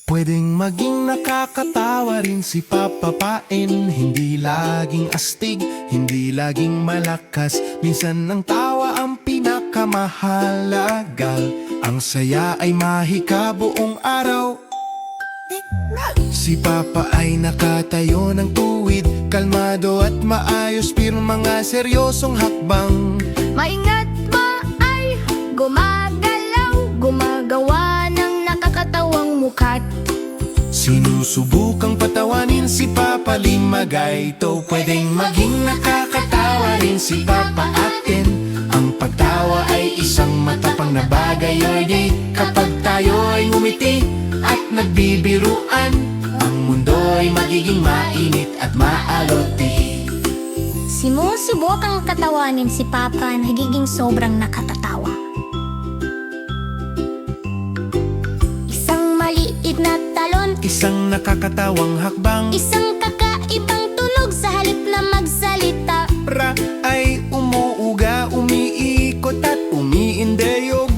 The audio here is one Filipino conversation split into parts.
Pwedeng maging nakakatawa rin si Papa Pain. Hindi laging astig, hindi laging malakas. Minsan ang tawa ang pinakamahalaga. Ang saya ay mahika buong araw. Si Papa ay nakatayo ng tuwid, kalmado at maayos, pero mga seryosong hakbang. Maingat ba ay gumagalaw, gumagawa ng nakakatawang mukat. Sinusubukang patawanin si Papa Limagayto. Pwedeng maging nakakatawa rin si Papa Atin. Ang pagtawa ay isang matapang na bagay or di. Kapag tayo ay ngumiti at nagbibiruan, ang mundo ay magiging mainit at maaloti. Simusubukang katawanin si Papa, nagiging sobrang nakakatawa. Isang maliit na talon, Isang nakakatawang hakbang, isang kakaibang tunog sa halip na magsalita. pra ay umuuga, umiikot at umiindeyog.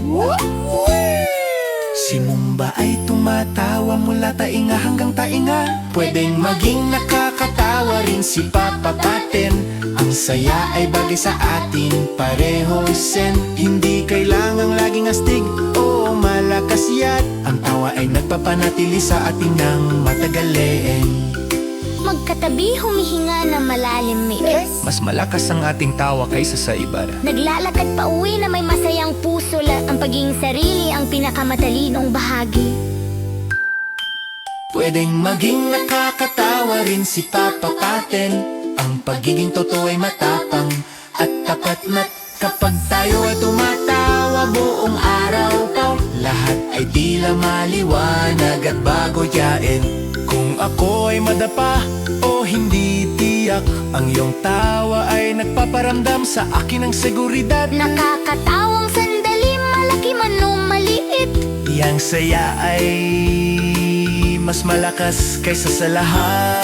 Si Mumba ay tumatawa mula tainga hanggang tainga. Pwedeng maging nakakatawa rin si Papa Paten. Ang saya ay bagay sa atin pareho sen. Hindi kailangang laging astig o malakas yat. Ang tawa ay nagpapanatili sa atin ng matagaling. Magkatabi, humihinga na malalim may Mas malakas ang ating tawa kaysa sa iba. Naglalakad pa uwi na may masayang puso. Ang pagiging sarili ang pinakamatalinong bahagi. Pwedeng maging nakakatawa rin si Papa Paten. Ang pagiging totoo ay matapang at tapat na. Kapag tayo ay tumatawa buong araw pa, lahat ay tila maliwanag at bago yain. Kung ako ay madapa o hindi tiyak, ang iyong tawa ay nagpaparamdam sa akin ng seguridad. Nakakatawang sandali, malaki man o maliit. Yang saya ay mas malakas kaysa sa lahat.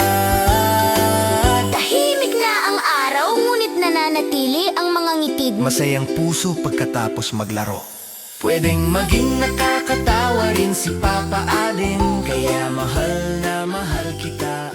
Tahimik na ang araw, ngunit nananatili ang mga ngitid. Masayang puso pagkatapos maglaro. Pwedeng maging nakakatawa rin si Papa Alin. Kaya mahal na mahal kita.